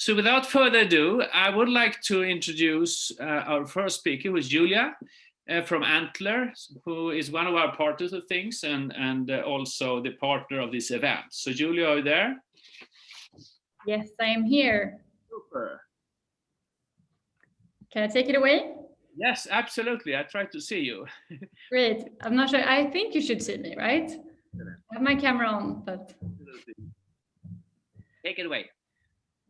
So without further ado, I would like to introduce our first speaker, who is Julia from Antler, who is one of our partners of things and also the partner of this event. So Julia, are you there? Yes, I am here. Super. Can I take it away? Yes, absolutely. I try to see you. Great. I'm not sure. I think you should see me, right? I have my camera on, but... Absolutely. Take it away.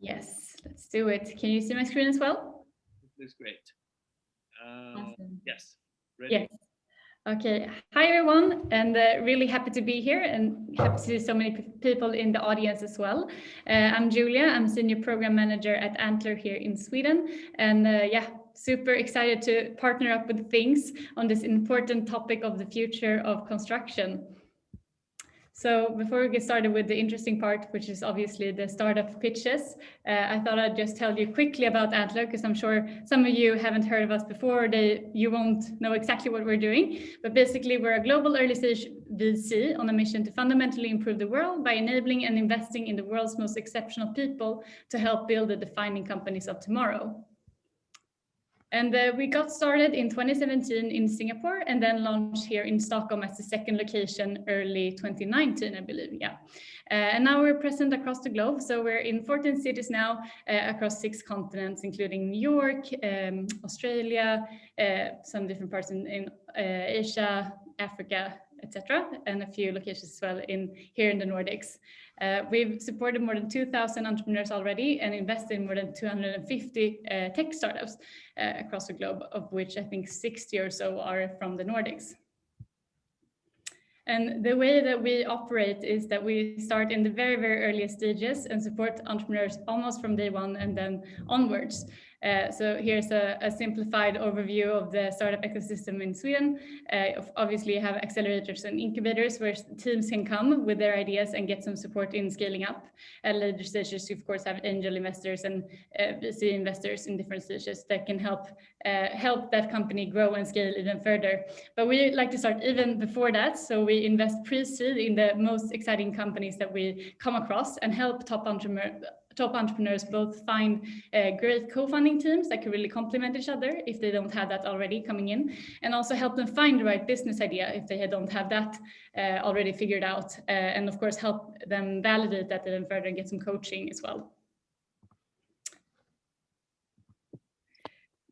Yes, let's do it. Can you see my screen as well? It looks great. Awesome. Yes. Ready? Yes. Okay. Hi, everyone, and really happy to be here and happy to see so many people in the audience as well. I'm Julia. I'm Senior Program Manager at Antler here in Sweden. And yeah, super excited to partner up with things on this important topic of the future of construction. So before we get started with the interesting part, which is obviously the startup pitches, I thought I'd just tell you quickly about Antler, because I'm sure some of you haven't heard of us before, you won't know exactly what we're doing. But basically, we're a global early stage VC on a mission to fundamentally improve the world by enabling and investing in the world's most exceptional people to help build the defining companies of tomorrow. And we got started in 2017 in Singapore and then launched here in Stockholm as the second location early 2019, I believe, yeah. And now we're present across the globe. So we're in 14 cities now across 6 continents, including New York, Australia, some different parts in Asia, Africa, etc., and a few locations as well here in the Nordics. We've supported more than 2,000 entrepreneurs already and invested in more than 250 tech startups across the globe, of which I think 60 or so are from the Nordics. And the way that we operate is that we start in the very, very earliest stages and support entrepreneurs almost from day one and then onwards. So here's a simplified overview of the startup ecosystem in Sweden. Obviously, you have accelerators and incubators where teams can come with their ideas and get some support in scaling up. At later stages, you of course have angel investors and VC investors in different stages that can help that company grow and scale even further. But we like to start even before that. So we invest pre-seed in the most exciting companies that we come across and help top entrepreneurs both find great co-funding teams that can really complement each other if they don't have that already coming in, and also help them find the right business idea if they don't have that already figured out, and of course help them validate that even further and get some coaching as well.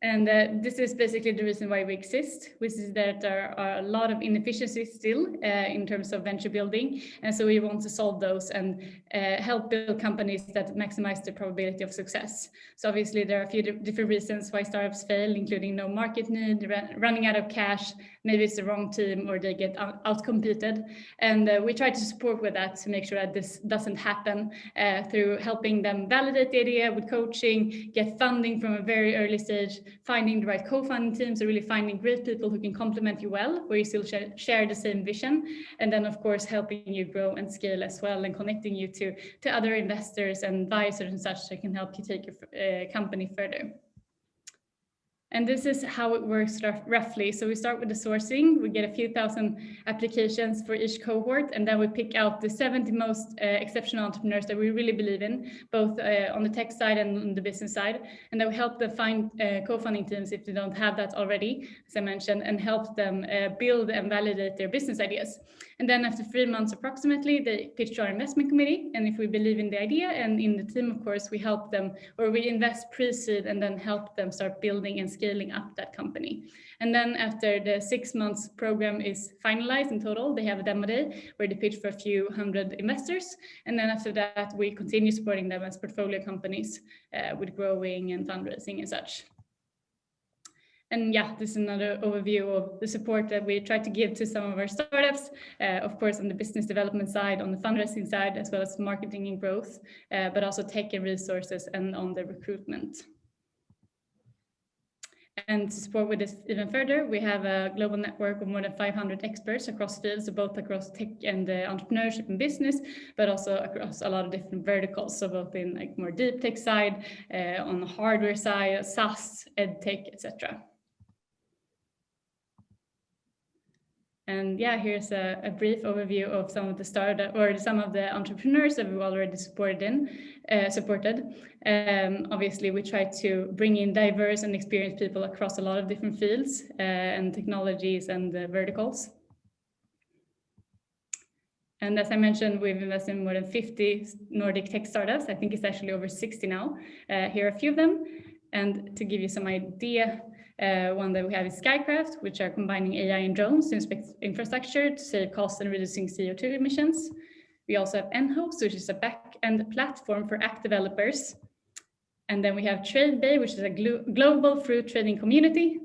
And this is basically the reason why we exist, which is that there are a lot of inefficiencies still in terms of venture building. And so we want to solve those and help build companies that maximize the probability of success. So obviously there are a few different reasons why startups fail, including no market need, running out of cash, maybe it's the wrong team or they get outcompeted. And we try to support with that to make sure that this doesn't happen through helping them validate the idea with coaching, get funding from a very early stage, finding the right co-funding teams, or really finding great people who can complement you well, where you still share the same vision, and then of course helping you grow and scale as well, and connecting you to other investors and advisors and such that can help you take your company further. And this is how it works roughly. So we start with the sourcing. We get a few thousand applications for each cohort, and then we pick out the 70 most exceptional entrepreneurs that we really believe in, both on the tech side and on the business side. And then we help them find co-funding teams if they don't have that already, as I mentioned, and help them build and validate their business ideas. And then after 3 months approximately, they pitch to our investment committee. And if we believe in the idea and in the team, of course, we help them, or we invest pre-seed and then help them start building and scaling up that company. And then after the 6 months program is finalized in total, they have a demo day where they pitch for a few hundred investors. And then after that, we continue supporting them as portfolio companies with growing and fundraising and such. And yeah, this is another overview of the support that we try to give to some of our startups, of course, on the business development side, on the fundraising side, as well as marketing and growth, but also tech and resources and on the recruitment. And to support with this even further, we have a global network of more than 500 experts across fields, so both across tech and entrepreneurship and business, but also across a lot of different verticals. So both in like more deep tech side, on the hardware side, SaaS, ed tech, etc. And yeah, here's a brief overview of some of the startup or some of the entrepreneurs that we've already supported. Obviously, we try to bring in diverse and experienced people across a lot of different fields and technologies and verticals. And as I mentioned, we've invested in more than 50 Nordic tech startups. I think it's actually over 60 now. Here are a few of them. And to give you some idea, one that we have is Skycraft, which are combining AI and drones to inspect infrastructure to save costs and reducing CO2 emissions. We also have nHost, which is a back-end platform for app developers. And then we have TradeBay, which is a global fruit trading community.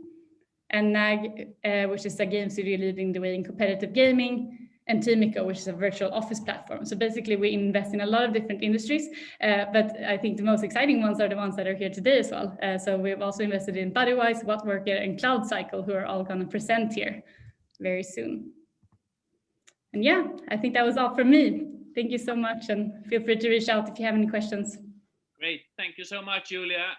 And NAG, which is a game studio leading the way in competitive gaming. And Timico, which is a virtual office platform. So basically we invest in a lot of different industries, but I think the most exciting ones are the ones that are here today as well. So we've also invested in Bodywise, Whatworker, and CloudCycle, who are all going to present here very soon. And yeah, I think that was all from me. Thank you so much, and feel free to reach out if you have any questions. Great, thank you so much, Julia.